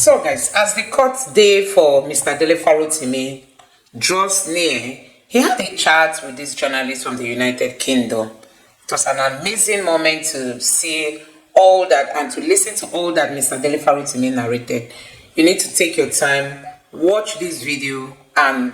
So guys, as the court day for Mr. Dele Farotimi draws near, he had a chat with this journalist from the United Kingdom. It was an amazing moment to see all that and to listen to all that Mr. Dele Farotimi narrated. You need to take your time, watch this video, and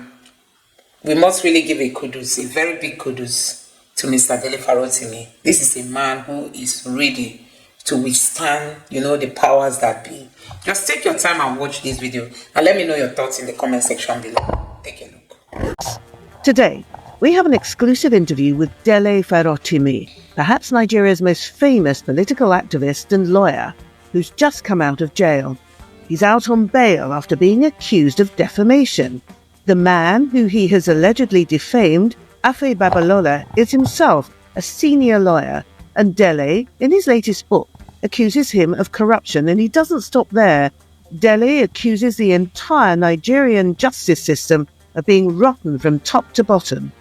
we must really give a kudos, a very big kudos to Mr. Dele Farotimi. This is a man who is ready to withstand, the powers that be. Just take your time and watch this video and let me know your thoughts in the comment section below. Take a look. Today, we have an exclusive interview with Dele Farotimi, perhaps Nigeria's most famous political activist and lawyer, who's just come out of jail. He's out on bail after being accused of defamation. The man who he has allegedly defamed, Afe Babalola, is himself a senior lawyer, and Dele, in his latest book, accuses him of corruption, and he doesn't stop there. Dele accuses the entire Nigerian justice system of being rotten from top to bottom.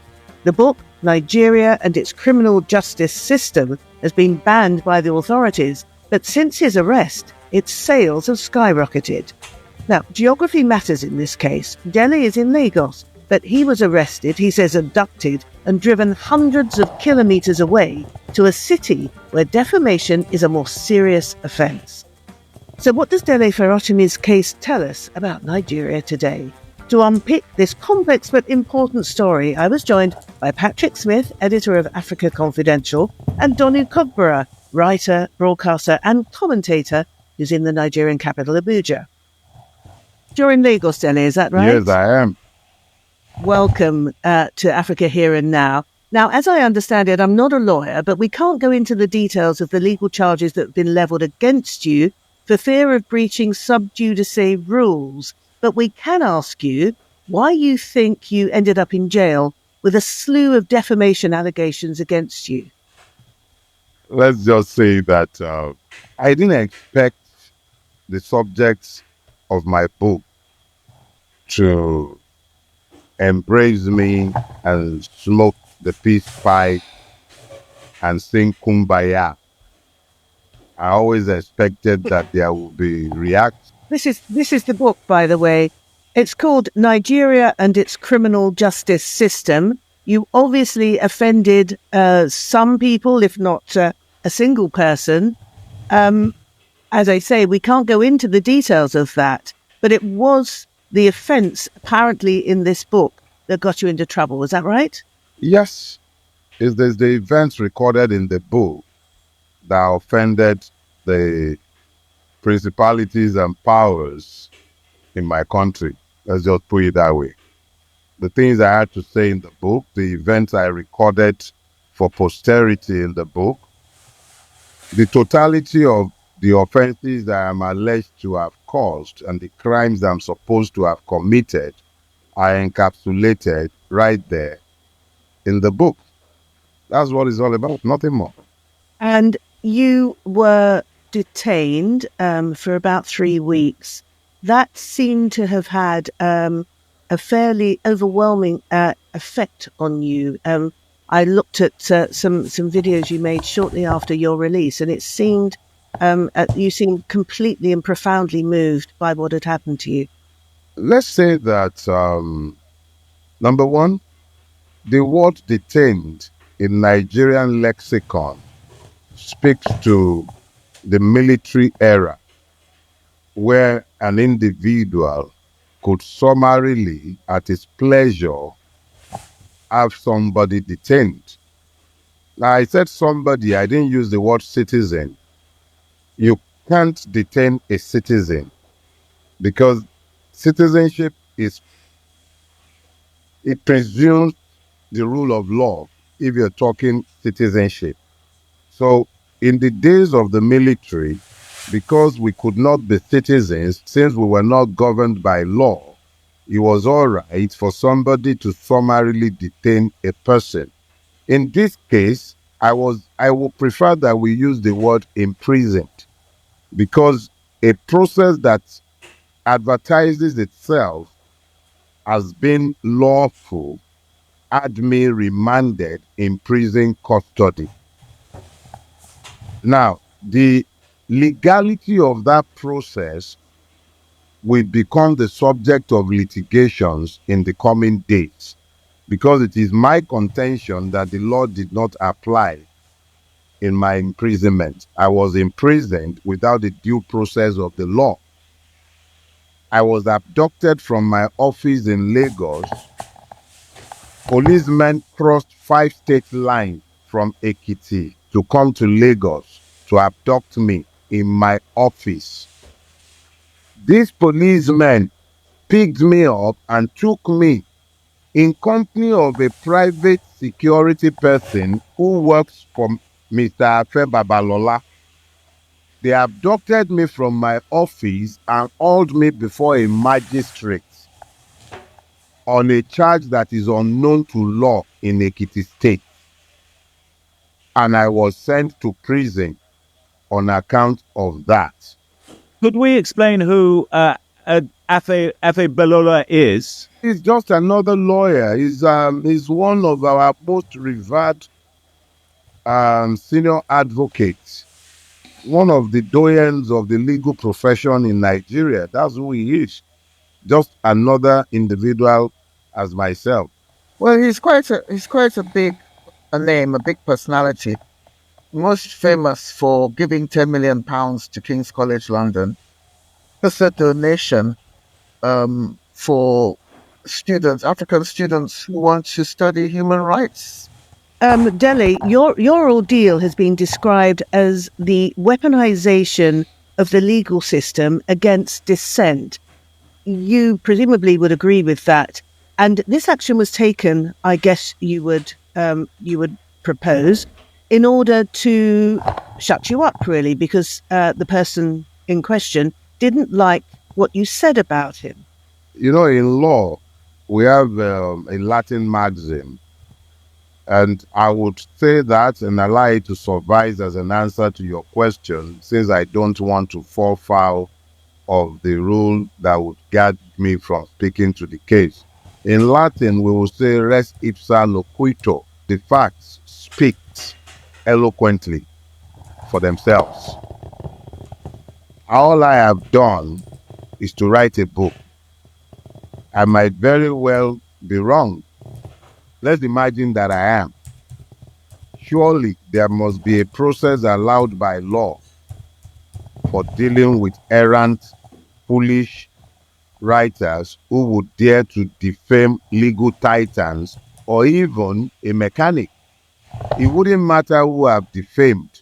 The book, Nigeria and Its Criminal Justice System, has been banned by the authorities, but since his arrest, its sales have skyrocketed. Now, geography matters in this case. Dele is in Lagos, but he was arrested, he says abducted, and driven hundreds of kilometres away to a city where defamation is a more serious offence. So what does Dele Farotimi's case tell us about Nigeria today? To unpick this complex but important story, I was joined by Patrick Smith, editor of Africa Confidential, and Donu Kogbara, writer, broadcaster and commentator who's in the Nigerian capital, Abuja. You're in Lagos, Dele, is that right? Yes, I am. Welcome to Africa Here and Now. Now, as I understand it, I'm not a lawyer, but we can't go into the details of the legal charges that have been levelled against you for fear of breaching sub judice rules. But we can ask you why you think you ended up in jail with a slew of defamation allegations against you. Let's just say that I didn't expect the subjects of my book to embrace me and smoke the peace pipe and sing Kumbaya. I always expected that there would be react. This is the book, by the way. It's called Nigeria and Its Criminal Justice System. You obviously offended some people, if not a single person. As I say, we can't go into the details of that, but it was the offence apparently in this book that got you into trouble. Is that right? Yes. It's the events recorded in the book that offended the principalities and powers in my country. Let's just put it that way. The things I had to say in the book, the events I recorded for posterity in the book, the totality of the offenses that I'm alleged to have caused and the crimes I'm supposed to have committed are encapsulated right there in the book. That's what it's all about, nothing more. And you were detained for about 3 weeks. That seemed to have had a fairly overwhelming effect on you. I looked at some videos you made shortly after your release, and it seemed you seemed completely and profoundly moved by what had happened to you. Let's say that, number one, the word detained in Nigerian lexicon speaks to the military era where an individual could summarily, at his pleasure, have somebody detained. Now, I said somebody, I didn't use the word citizen. You can't detain a citizen because citizenship it presumes the rule of law if you're talking citizenship. So in the days of the military, because we could not be citizens since we were not governed by law, it was all right for somebody to summarily detain a person. In this case, I would prefer that we use the word imprisoned, because a process that advertises itself as being lawful had me remanded in prison custody. Now, the legality of that process will become the subject of litigations in the coming days, because it is my contention that the law did not apply in my imprisonment. I was imprisoned without the due process of the law. I was abducted from my office in Lagos. Policemen crossed 5 state lines from Ekiti to come to Lagos to abduct me in my office. These policemen picked me up and took me in company of a private security person who works for Mr. Afe Babalola. They abducted me from my office and hauled me before a magistrate on a charge that is unknown to law in Ekiti State. And I was sent to prison on account of that. Could we explain who Afe Balola is? He's just another lawyer. He's one of our most revered senior advocates, one of the doyens of the legal profession in Nigeria. That's who he is. Just another individual as myself. Well, he's quite a big name, a big personality. Most famous for giving £10 million to King's College London. Just a donation for students, African students who want to study human rights. Dele, your ordeal has been described as the weaponization of the legal system against dissent. You presumably would agree with that. And this action was taken, I guess you would propose, in order to shut you up, really, because the person in question didn't like what you said about him. You know, in law, we have a Latin maxim, and I would say that and allow it to suffice as an answer to your question, since I don't want to fall foul of the rule that would guard me from speaking to the case. In Latin, we will say res ipsa loquitur. The facts speak eloquently for themselves. All I have done is to write a book. I might very well be wrong. Let's imagine that I am. Surely there must be a process allowed by law for dealing with errant, foolish writers who would dare to defame legal titans or even a mechanic. It wouldn't matter who have defamed.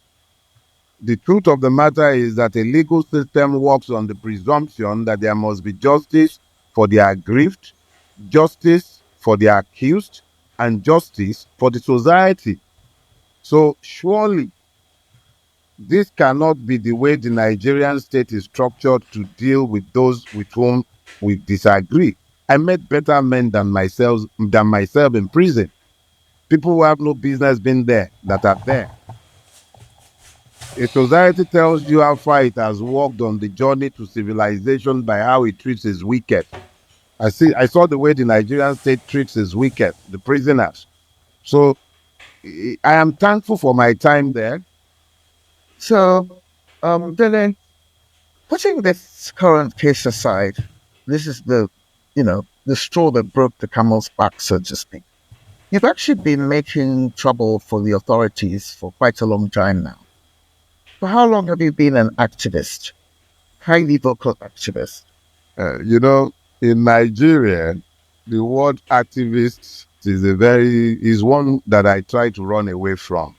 The truth of the matter is that a legal system works on the presumption that there must be justice for the aggrieved, justice for the accused, and justice for the society. So surely this cannot be the way the Nigerian state is structured to deal with those with whom we disagree. I met better men than myself in prison. People who have no business being there that are there. A society tells you how far it has walked on the journey to civilization by how it treats its wicked. I saw the way the Nigerian state treats its wicked, the prisoners. So I am thankful for my time there. So, Dele, putting this current case aside, this is the straw that broke the camel's back, so to speak. You've actually been making trouble for the authorities for quite a long time now. For how long have you been an activist? Highly vocal activist? You know, in Nigeria, the word activist is one that I try to run away from.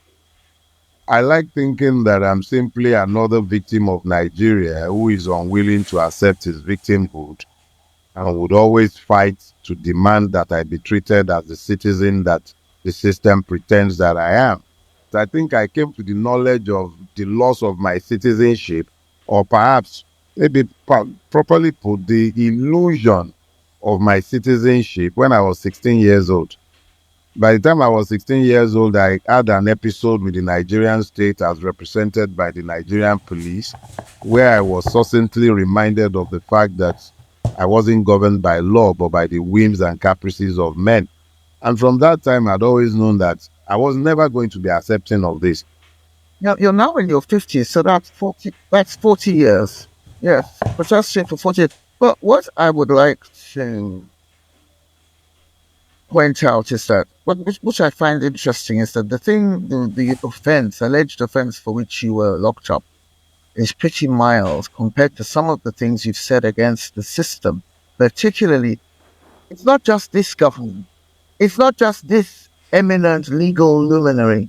I like thinking that I'm simply another victim of Nigeria who is unwilling to accept his victimhood and would always fight to demand that I be treated as the citizen that the system pretends that I am. I think I came to the knowledge of the loss of my citizenship, or perhaps, maybe properly put, the illusion of my citizenship when I was 16 years old. By the time I was 16 years old, I had an episode with the Nigerian state as represented by the Nigerian police, where I was succinctly reminded of the fact that I wasn't governed by law, but by the whims and caprices of men. And from that time, I'd always known that I was never going to be accepting of this. Now, you're now in your 50s, so that's 40 years. Yes, protesting for 40 years. But what I would like to point out is that which I find interesting is that the offense, alleged offense for which you were locked up, is pretty mild compared to some of the things you've said against the system. Particularly, it's not just this government, it's not just this eminent legal luminary.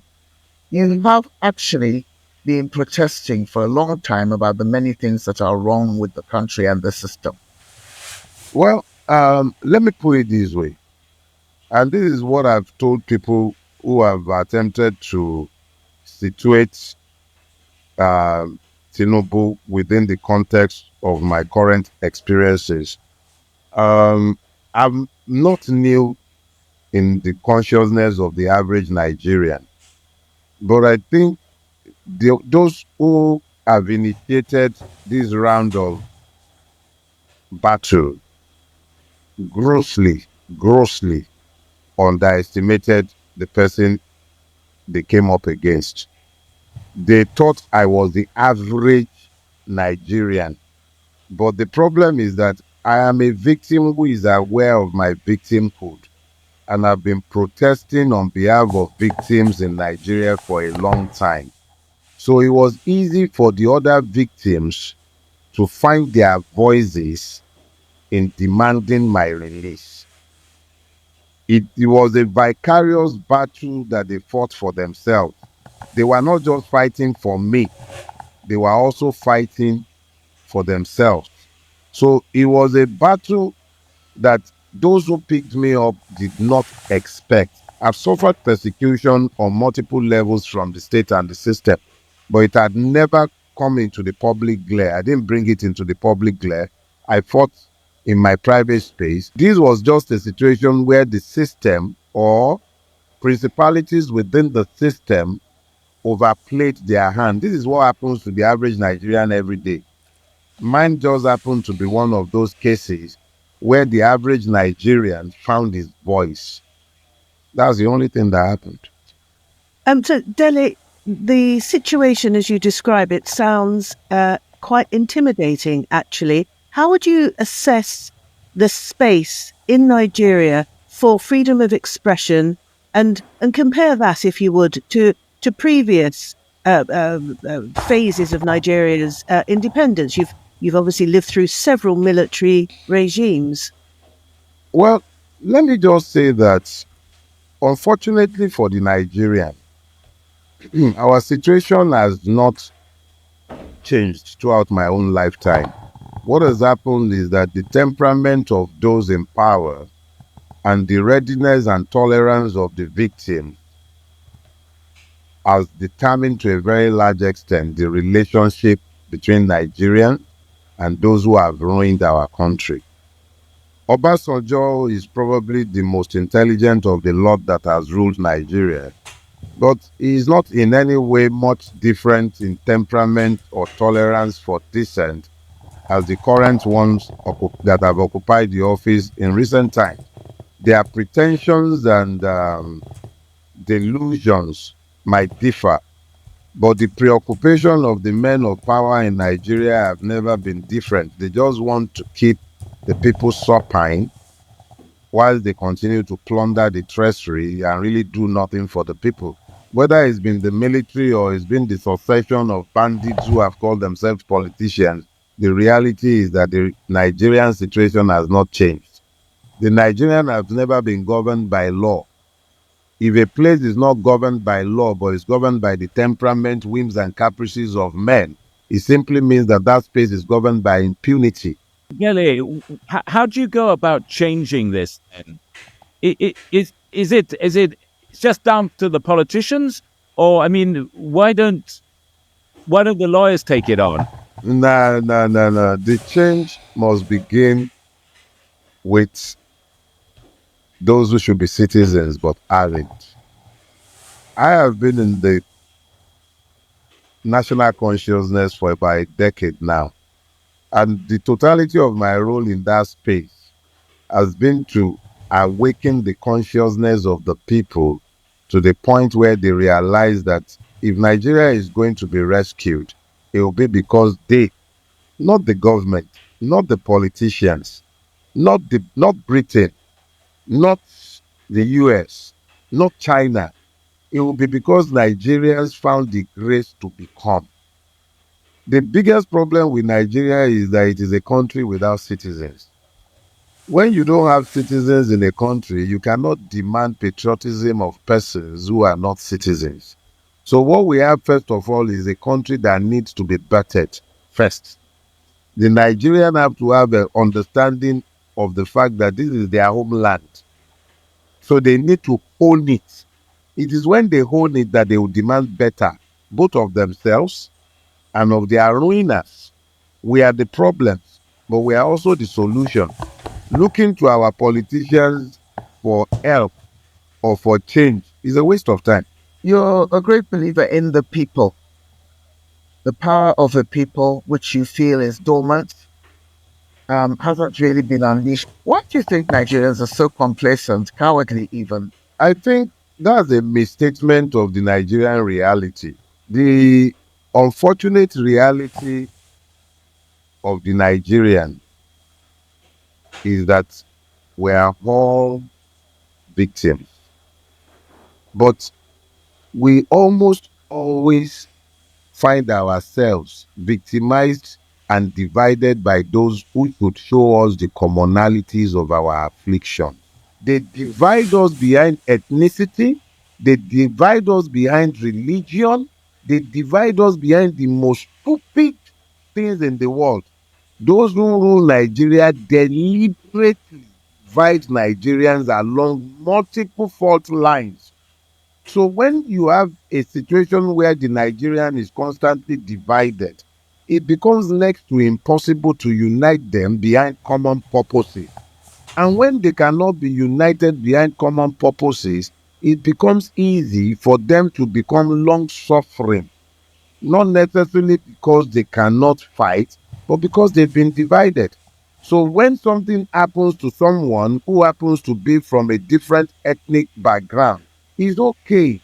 You have actually been protesting for a long time about the many things that are wrong with the country and the system. Well, let me put it this way. And this is what I've told people who have attempted to situate Tinubu within the context of my current experiences. I'm not new in the consciousness of the average Nigerian, but I think those who have initiated this round of battle grossly underestimated the person they came up against. They thought I was the average Nigerian. But the problem is that I am a victim who is aware of my victimhood. And I've been protesting on behalf of victims in Nigeria for a long time. So it was easy for the other victims to find their voices in demanding my release. It was a vicarious battle that they fought for themselves. They were not just fighting for me, they were also fighting for themselves. So it was a battle that those who picked me up did not expect. I've suffered persecution on multiple levels from the state and the system, but it had never come into the public glare. I didn't bring it into the public glare. I fought in my private space. This was just a situation where the system or principalities within the system overplayed their hand. This is what happens to the average Nigerian every day. Mine just happened to be one of those cases where the average Nigerian found his voice. That's the only thing that happened. So, Dele, the situation as you describe it sounds quite intimidating, actually. How would you assess the space in Nigeria for freedom of expression and compare that, if you would, to previous phases of Nigeria's independence? You've obviously lived through several military regimes. Well, let me just say that unfortunately for the Nigerian, our situation has not changed throughout my own lifetime. What has happened is that the temperament of those in power and the readiness and tolerance of the victim has determined to a very large extent the relationship between Nigerians and those who have ruined our country. Obasanjo is probably the most intelligent of the lot that has ruled Nigeria, but he is not in any way much different in temperament or tolerance for dissent as the current ones that have occupied the office in recent times. Their pretensions and delusions might differ, but the preoccupation of the men of power in Nigeria have never been different. They just want to keep the people supine while they continue to plunder the treasury and really do nothing for the people. Whether it's been the military or it's been the succession of bandits who have called themselves politicians, the reality is that the Nigerian situation has not changed. The Nigerian have never been governed by law. If a place is not governed by law, but is governed by the temperament, whims, and caprices of men, it simply means that that space is governed by impunity. Dele, how do you go about changing this then? Is it just down to the politicians, or I mean, why don't the lawyers take it on? No. The change must begin with those who should be citizens but aren't. I have been in the national consciousness for about a decade now, and the totality of my role in that space has been to awaken the consciousness of the people to the point where they realize that if Nigeria is going to be rescued, it will be because they not the government, not the politicians, not Britain, not the US, not China. It will be because Nigerians found the grace to become. The biggest problem with Nigeria is that it is a country without citizens. When you don't have citizens in a country, you cannot demand patriotism of persons who are not citizens. So what we have, first of all, is a country that needs to be bettered first. The Nigerians have to have an understanding of the fact that this is their homeland. So they need to own it. It is when they own it that they will demand better, both of themselves and of their ruiners. We are the problems, but we are also the solution. Looking to our politicians for help or for change is a waste of time. You're a great believer in the people, the power of the people, which you feel is dormant, hasn't really been unleashed. Why do you think Nigerians are so complacent, cowardly even? I think that's a misstatement of the Nigerian reality. The unfortunate reality of the Nigerian is that we are all victims. But we almost always find ourselves victimized and divided by those who could show us the commonalities of our affliction. They divide us behind ethnicity, they divide us behind religion, they divide us behind the most stupid things in the world. Those who rule Nigeria deliberately divide Nigerians along multiple fault lines. So when you have a situation where the Nigerian is constantly divided, it becomes next to impossible to unite them behind common purposes. And when they cannot be united behind common purposes, it becomes easy for them to become long-suffering, not necessarily because they cannot fight, but because they've been divided. So when something happens to someone who happens to be from a different ethnic background, it's okay.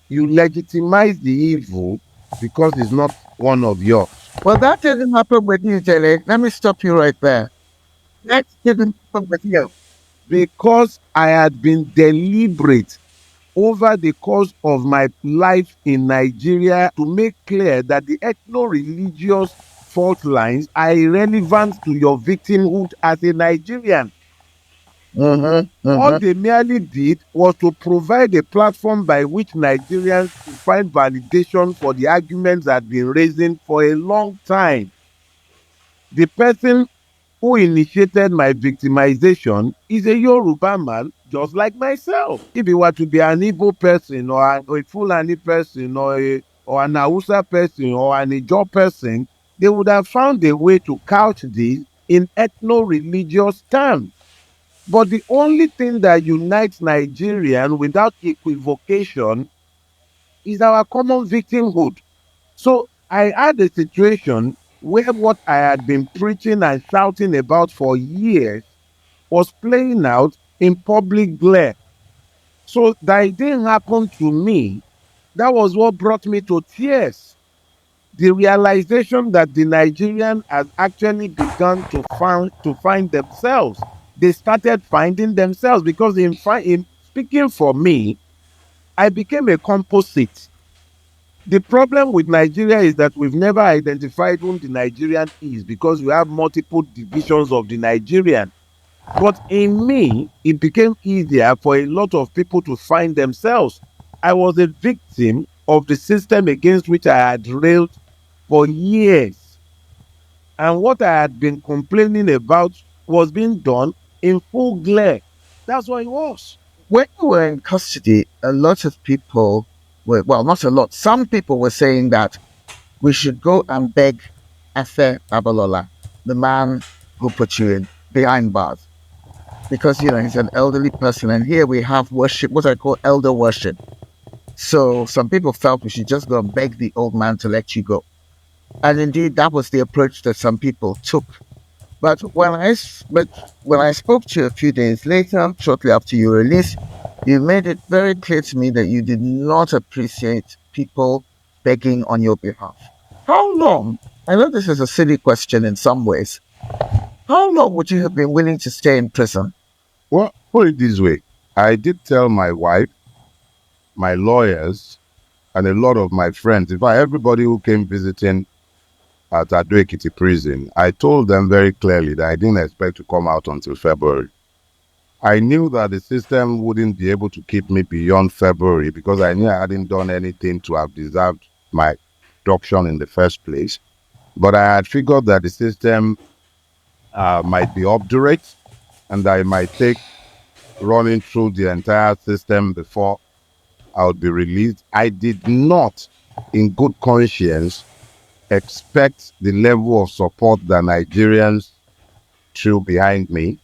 You legitimize the evil because it's not one of yours. Well, that didn't happen with you, Dele. Let me stop you right there. That didn't happen with you. Because I had been deliberate over the course of my life in Nigeria to make clear that the ethno-religious fault lines are irrelevant to your victimhood as a Nigerian. What they merely did was to provide a platform by which Nigerians could find validation for the arguments that had been raising for a long time. The person who initiated my victimization is a Yoruba man just like myself. If he were to be an Igbo person or a Fulani person or an Hausa person or an Ijaw person, they would have found a way to couch this in ethno-religious terms. But the only thing that unites Nigerians without equivocation is our common victimhood. So I had a situation where what I had been preaching and shouting about for years was playing out in public glare. So that it didn't happen to me, that was what brought me to tears. The realization that the Nigerian has actually begun to find themselves. They started finding themselves because in speaking for me, I became a composite. The problem with Nigeria is that we've never identified whom the Nigerian is because we have multiple divisions of the Nigerian. But in me, it became easier for a lot of people to find themselves. I was a victim of the system against which I had railed for years. And what I had been complaining about was being done in full glare. That's what it was. When you were in custody, a lot of people were, well, not a lot, some people were saying that we should go and beg Afe Babalola, the man who put you in behind bars. Because, he's an elderly person. And here we have worship, what I call elder worship. So some people felt we should just go and beg the old man to let you go. And indeed, that was the approach that some people took. But when I spoke to you a few days later, shortly after you were released, you made it very clear to me that you did not appreciate people begging on your behalf. How long I know this is a silly question in some ways. How long would you have been willing to stay in prison? Well, put it this way. I did tell my wife, my lawyers, and a lot of my friends, in fact, everybody who came visiting at Ado-Ekiti prison, I told them very clearly that I didn't expect to come out until February. I knew that the system wouldn't be able to keep me beyond February because I knew I hadn't done anything to have deserved my abduction in the first place. But I had figured that the system might be obdurate and that it might take running through the entire system before I would be released. I did not, in good conscience, expect the level of support that Nigerians threw behind me.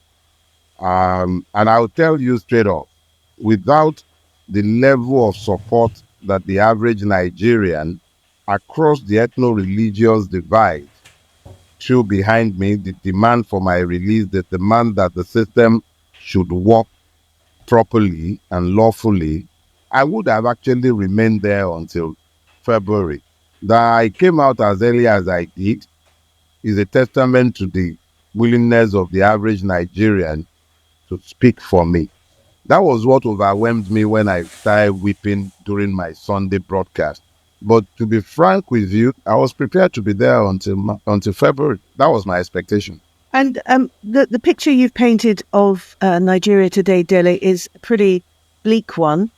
And I'll tell you straight up, without the level of support that the average Nigerian across the ethno-religious divide threw behind me, the demand for my release, the demand that the system should work properly and lawfully, I would have actually remained there until February. That I came out as early as I did is a testament to the willingness of the average Nigerian to speak for me. That was what overwhelmed me when I started weeping during my Sunday broadcast. But to be frank with you, I was prepared to be there until February. That was my expectation. And the picture you've painted of Nigeria today, Dele, is a pretty bleak one.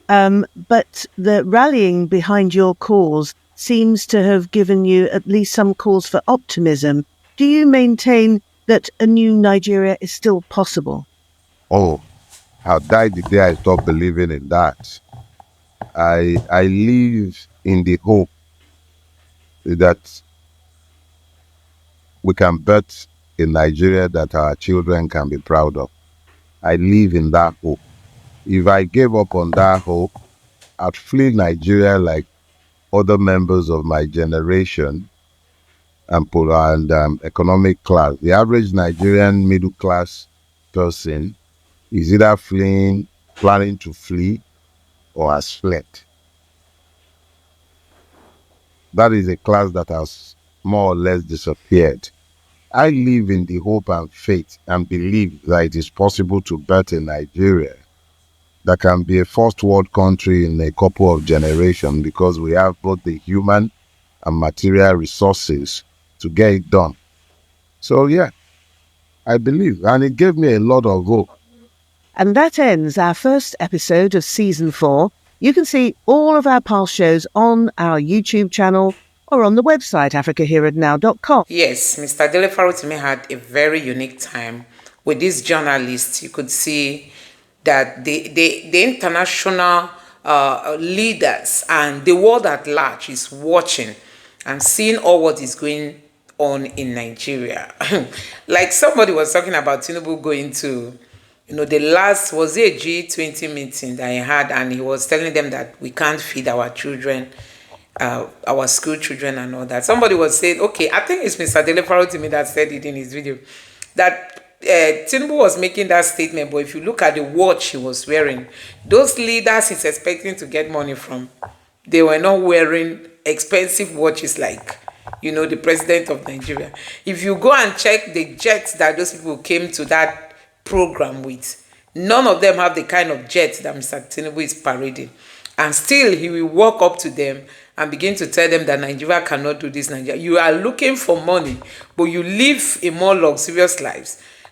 But the rallying behind your cause seems to have given you at least some cause for optimism. Do you maintain that a new Nigeria is still possible? Oh, how died the day I stopped believing in that. I live in the hope that we can birth a Nigeria that our children can be proud of. I live in that hope. If I gave up on that hope, I'd flee Nigeria like other members of my generation and economic class. The average Nigerian middle class person is either fleeing, planning to flee, or has fled. That is a class that has more or less disappeared. I live in the hope and faith and believe that it is possible to birth a Nigeria that can be a first world country in a couple of generations because we have both the human and material resources to get it done. So yeah, I believe, and it gave me a lot of hope. And that ends our first episode of Season 4. You can see all of our past shows on our YouTube channel or on the website africahereitnow.com. Yes, Mr. Dele Farotimi had a very unique time with these journalists. You could see that the international leaders and the world at large is watching and seeing all what is going on in Nigeria. Like somebody was talking about Tinubu going to, the last was a G20 meeting that he had, and he was telling them that we can't feed our children, our school children and all that. Somebody was saying, okay, I think it's Mr. Dele Farotimi that said it in his video, that Tinubu was making that statement, but if you look at the watch he was wearing, those leaders he's expecting to get money from, they were not wearing expensive watches like, the president of Nigeria. If you go and check the jets that those people came to that program with, none of them have the kind of jets that Mr. Tinubu is parading. And still, he will walk up to them and begin to tell them that Nigeria cannot do this. Nigeria, you are looking for money, but you live a more luxurious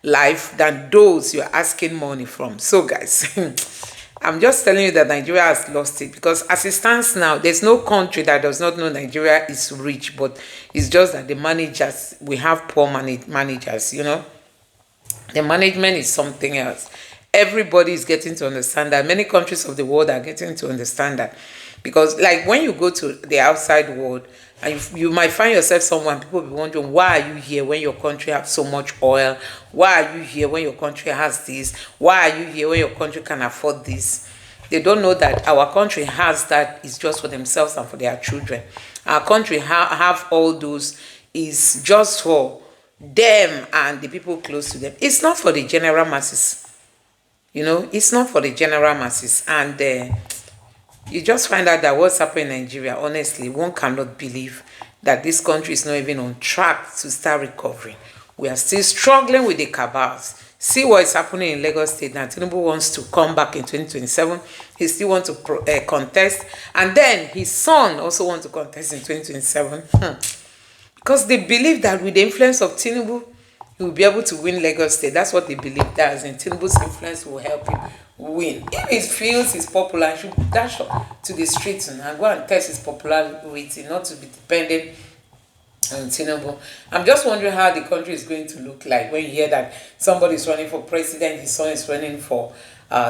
life than those you are asking money from. So, guys, I'm just telling you that Nigeria has lost it, because as it stands now, there's no country that does not know Nigeria is rich, but it's just that the managers, we have poor managers, The management is something else. Everybody is getting to understand that. Many countries of the world are getting to understand that. Because like when you go to the outside world, and you might find yourself someone, people will be wondering, why are you here when your country has so much oil? Why are you here when your country has this? Why are you here when your country can afford this? They don't know that our country has that is just for themselves and for their children. Our country have all those is just for them and the people close to them. It's not for the general masses. It's not for the general masses. And you just find out that what's happening in Nigeria, honestly, one cannot believe that this country is not even on track to start recovering. We are still struggling with the cabals. See what is happening in Lagos State now. Tinubu wants to come back in 2027. He still wants to contest. And then his son also wants to contest in 2027. Because they believe that with the influence of Tinubu, he will be able to win Lagos State. That's what they believe. That is, and Tinubu's influence will help him win. If he feels he's popular, he should dash up to the streets and go and test his popularity, not to be dependent on Tinubu. I'm just wondering how the country is going to look like when you hear that somebody is running for president, his son is running for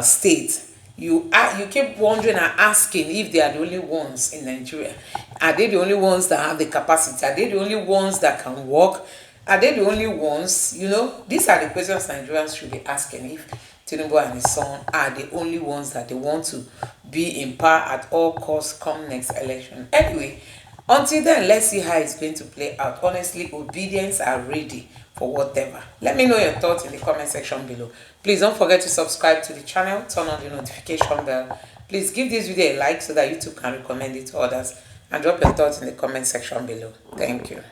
state. You keep wondering and asking if they are the only ones in Nigeria. Are they the only ones that have the capacity? Are they the only ones that can work? Are they the only ones? You know, these are the questions Nigerians should be asking, if Tinubu and his son are the only ones that they want to be in power at all costs come next election. Anyway, until then, let's see how it's going to play out. Honestly, obedience are ready for whatever. Let me know your thoughts in the comment section below. Please don't forget to subscribe to the channel, turn on the notification bell. Please give this video a like so that YouTube can recommend it to others, and drop your thoughts in the comment section below. Thank you.